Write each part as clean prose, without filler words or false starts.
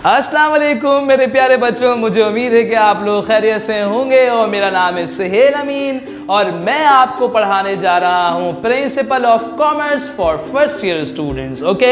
अस्सलाम वालेकुम मेरे प्यारे बच्चों, मुझे उम्मीद है कि आप लोग खैरियत से होंगे और मेरा नाम है सुहेल अमीन और मैं आपको पढ़ाने जा रहा हूँ principle of commerce for first year students. Okay,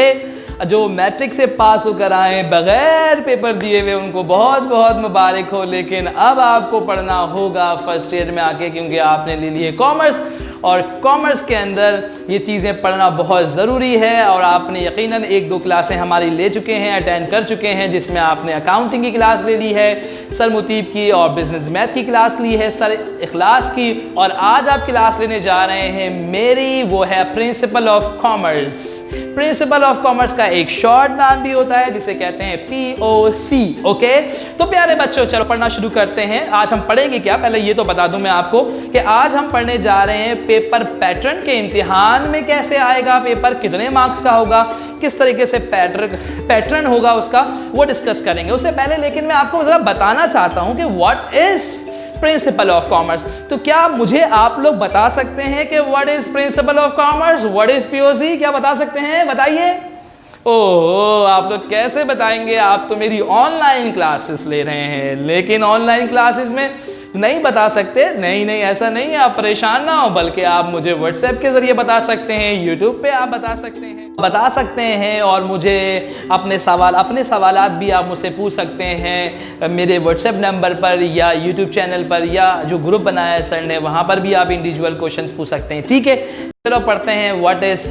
जो मैट्रिक से पास होकर आए बगैर पेपर दिए हुए उनको बहुत बहुत मुबारक हो, लेकिन अब आपको पढ़ना होगा फर्स्ट ईयर में आके, क्योंकि आपने ले लिए कॉमर्स और कॉमर्स के अंदर ये चीज़ें पढ़ना बहुत ज़रूरी है। और आपने यकीनन एक दो क्लासें हमारी ले चुके हैं, अटेंड कर चुके हैं, जिसमें आपने अकाउंटिंग की क्लास ले ली है, सर मुतीब की, और बिजनेस मैथ की क्लास ली है, सर इखलास की, और आज आप क्लास लेने जा रहे हैं मेरी, वो है principle of commerce. Principle of commerce का एक शॉर्ट नाम भी होता है जिसे कहते हैं POC। ओके, तो प्यारे बच्चों चलो पढ़ना शुरू करते हैं। आज हम पढ़ेंगे क्या, पहले ये तो बता दूं मैं आपको कि आज हम पढ़ने जा रहे हैं पेपर पैटर्न के इम्तिहान में कैसे आएगा पेपर, कितने मार्क्स का होगा, किस तरीके से पैटर्न होगा उसका, वो डिस्कस करेंगे। उससे पहले लेकिन मैं आपको जरा बताना चाहता हूं कि what is principle of commerce. तो क्या मुझे आप लोग बता सकते हैं कि what is principle of commerce, what is POC, क्या बता सकते हैं, बताइए। ओह, आप लोग कैसे बताएंगे, आप तो मेरी ऑनलाइन क्लासेस ले रहे हैं, लेकिन ऑनलाइन क्लासेस में नहीं बता सकते। नहीं, ऐसा नहीं है, आप परेशान ना हो, बल्कि आप मुझे व्हाट्सएप के जरिए बता सकते हैं, यूट्यूब पे आप बता सकते हैं और मुझे अपने सवालात भी आप मुझसे पूछ सकते हैं मेरे व्हाट्सएप नंबर पर या यूट्यूब चैनल पर, या जो ग्रुप बनाया है सर ने वहाँ पर भी आप इंडिविजुअल क्वेश्चन पूछ सकते हैं। ठीक है, चलो पढ़ते हैं व्हाट इज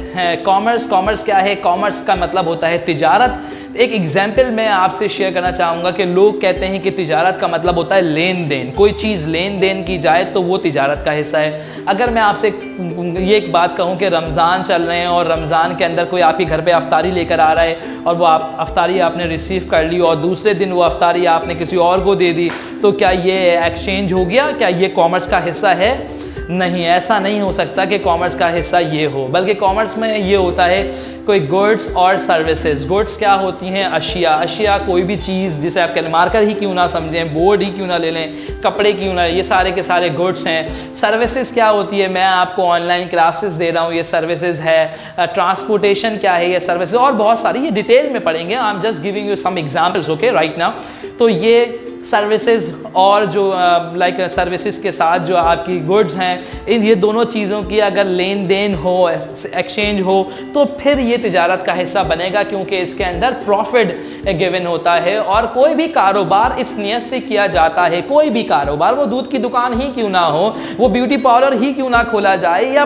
कॉमर्स। कॉमर्स क्या है? कॉमर्स का मतलब होता है तिजारत। एक एग्जाम्पल मैं आपसे शेयर करना चाहूँगा कि लोग कहते हैं कि तिजारत का मतलब होता है लेन देन, कोई चीज़ लेन देन की जाए तो वो तिजारत का हिस्सा है। अगर मैं आपसे ये एक बात कहूँ कि रमज़ान चल रहे हैं और रमज़ान के अंदर कोई आपके घर पे अफ्तारी लेकर आ रहा है और वो अफ्तारी आपने रिसीव कर ली और दूसरे दिन वो अफ्तारी आपने किसी और को दे दी, तो क्या ये एक्सचेंज हो गया? क्या ये कॉमर्स का हिस्सा है? नहीं, ऐसा नहीं हो सकता कि कॉमर्स का हिस्सा ये हो, बल्कि कॉमर्स में ये होता है कोई गुड्स और सर्विसेज। गुड्स क्या होती हैं? अशिया कोई भी चीज़ जिसे आप मार्कर ही क्यों ना समझें, बोर्ड ही क्यों ना ले लें, कपड़े क्यों ना, ये सारे के सारे गुड्स हैं। सर्विसेज क्या होती है? मैं आपको ऑनलाइन क्लासेस दे रहा हूँ, ये सर्विसेज है। ट्रांसपोर्टेशन क्या है? ये सर्विसेज, और बहुत सारी, ये डिटेल में पढ़ेंगे। I am just giving you some examples okay right now. तो ये सर्विसेज और जो लाइक सर्विसेज के साथ जो आपकी गुड्स हैं, इन ये दोनों चीज़ों की अगर लेन देन हो, एक्सचेंज हो, तो फिर ये तिजारत का हिस्सा बनेगा, क्योंकि इसके अंदर प्रॉफिट गिवन होता है। और कोई भी कारोबार इस नियत से किया जाता है, कोई भी कारोबार, वो दूध की दुकान ही क्यों ना हो, वो ब्यूटी पार्लर ही क्यों ना खोला जाए, या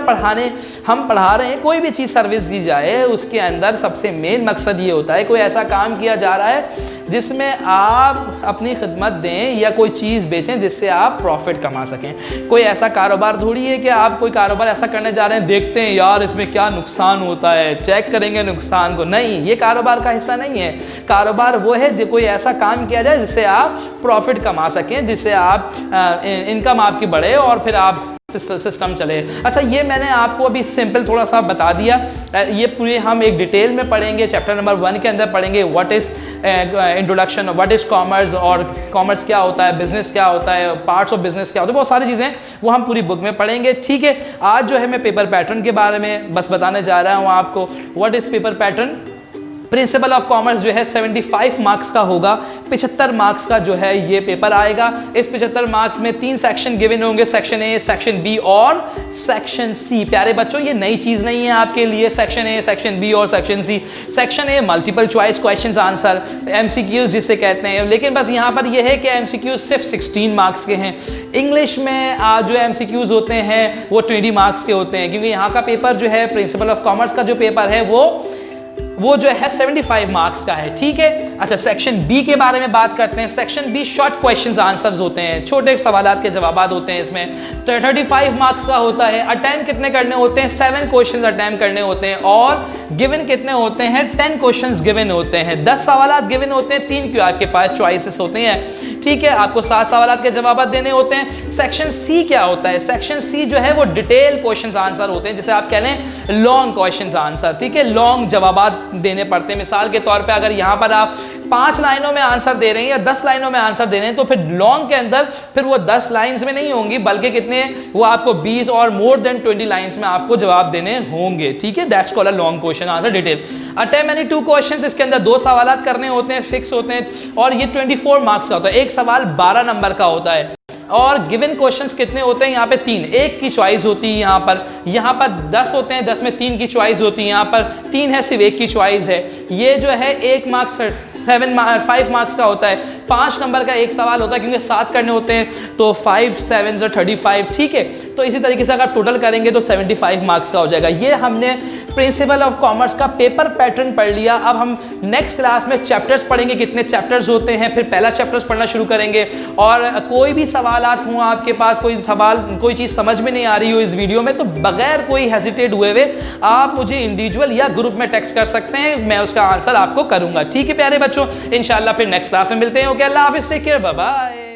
हम पढ़ा रहे हैं, कोई भी चीज़ सर्विस दी जाए, उसके अंदर सबसे मेन मकसद ये होता है कोई ऐसा काम किया जा रहा है जिसमें आप अपनी खिदमत दें या कोई चीज़ बेचें जिससे आप प्रॉफिट कमा सकें। कोई ऐसा कारोबार थोड़ी है कि आप कोई कारोबार ऐसा करने जा रहे हैं, देखते हैं यार इसमें क्या नुकसान होता है, चेक करेंगे नुकसान को। नहीं, ये कारोबार का हिस्सा नहीं है। कारोबार वो है जो कोई ऐसा काम किया जाए जिससे आप प्रॉफिट कमा सकें, जिससे आप इनकम आपकी बढ़े और फिर आप सिस्टम चले। अच्छा, ये मैंने आपको अभी सिंपल थोड़ा सा बता दिया, ये पूरी हम एक डिटेल में पढ़ेंगे। चैप्टर नंबर 1 के अंदर पढ़ेंगे what is introduction, what is commerce, और कॉमर्स क्या होता है, बिजनेस क्या होता है, पार्ट्स ऑफ बिजनेस क्या होता है, बहुत सारी चीज़ें वो हम पूरी बुक में पढ़ेंगे। ठीक है, आज जो है मैं पेपर पैटर्न के बारे में बस बताने जा रहा हूँ आपको। What is paper pattern? Principle of commerce जो है 75 मार्क्स का होगा, 75 मार्क्स का जो है ये पेपर आएगा। इस 75 मार्क्स में 3 सेक्शन गिवन होंगे, सेक्शन ए, सेक्शन बी और सेक्शन सी। प्यारे बच्चों, ये नई चीज़ नहीं है आपके लिए, सेक्शन ए, सेक्शन बी और section C. Section A multiple choice questions answer, MCQs जिसे कहते हैं, लेकिन बस यहाँ पर यह है कि MCQs सिर्फ 16 मार्क्स के हैं। इंग्लिश में जो MCQs होते हैं वो 20 मार्क्स के होते हैं, क्योंकि यहाँ का पेपर जो है प्रिंसिपल ऑफ कॉमर्स का जो पेपर है वो जो है 75 मार्क्स का है। ठीक है, अच्छा सेक्शन बी के बारे में बात करते हैं। Section B short questions answers होते हैं, छोटे सवालात के जवाबात होते हैं। इसमें 35 मार्क्स का होता है। अटेम्प्ट कितने करने होते हैं? 7 क्वेश्चंस अटेम्प्ट करने होते हैं, और गिवन कितने होते हैं? 10 क्वेश्चंस गिवन होते हैं, 10 सवालात गिवन होते हैं, 3 क्यों आपके पास चॉइसेस होते हैं। ठीक है, आपको 7 सवालात के जवाब देने होते हैं। सेक्शन सी क्या होता है? सेक्शन सी जो है वो डिटेल क्वेश्चंस आंसर होते हैं, जिसे आप कह लें लॉन्ग क्वेश्चंस आंसर। ठीक है, लॉन्ग जवाब देने पड़ते हैं। मिसाल के तौर पे अगर यहाँ पर आप 5 लाइनों में आंसर दे रहे हैं या 10 लाइनों में आंसर दे रहे हैं, तो फिर लॉन्ग के अंदर फिर वो 10 लाइंस में नहीं होंगी, बल्कि कितने, वो आपको 20 और मोर देन 20 लाइंस में आपको जवाब देने होंगे। ठीक है, that's called a long question answer detail. Attempt any 2 questions, इसके अंदर 2 सवाल करने होते हैं, फिक्स होते हैं, और ये 24 मार्क्स का होता है। एक सवाल 12 नंबर का होता है। और गिवन क्वेश्चंस कितने होते हैं यहाँ पे? 3, 1 की चॉइस होती है यहाँ पर 10 होते हैं, 10 में 3 की चॉइस होती है, यहाँ पर 3 है, सिर्फ 1 की चॉइस है। ये जो है 1 मार्क्स 5 मार्क्स का होता है। 5 नंबर का एक सवाल होता है, क्योंकि 7 करने होते हैं, तो 5 7 35। ठीक है, तो इसी तरीके से अगर टोटल करेंगे तो 75 मार्क्स का हो जाएगा। ये हमने प्रिंसिपल ऑफ कॉमर्स का पेपर पैटर्न पढ़ लिया। अब हम नेक्स्ट क्लास में चैप्टर्स पढ़ेंगे, कितने चैप्टर्स होते हैं, फिर पहला चैप्टर्स पढ़ना शुरू करेंगे। और कोई भी सवालात हों आपके पास, कोई चीज़ समझ में नहीं आ रही हो इस वीडियो में, तो बगैर कोई हेजिटेट हुए आप मुझे इंडिविजुअल या ग्रुप में टेक्स्ट कर सकते हैं, मैं उसका आंसर आपको करूंगा। ठीक है प्यारे बच्चों, इंशाल्लाह फिर नेक्स्ट क्लास में मिलते हैं। ओके, अल्लाह हाफिज़, टेक केयर, बाय बाय।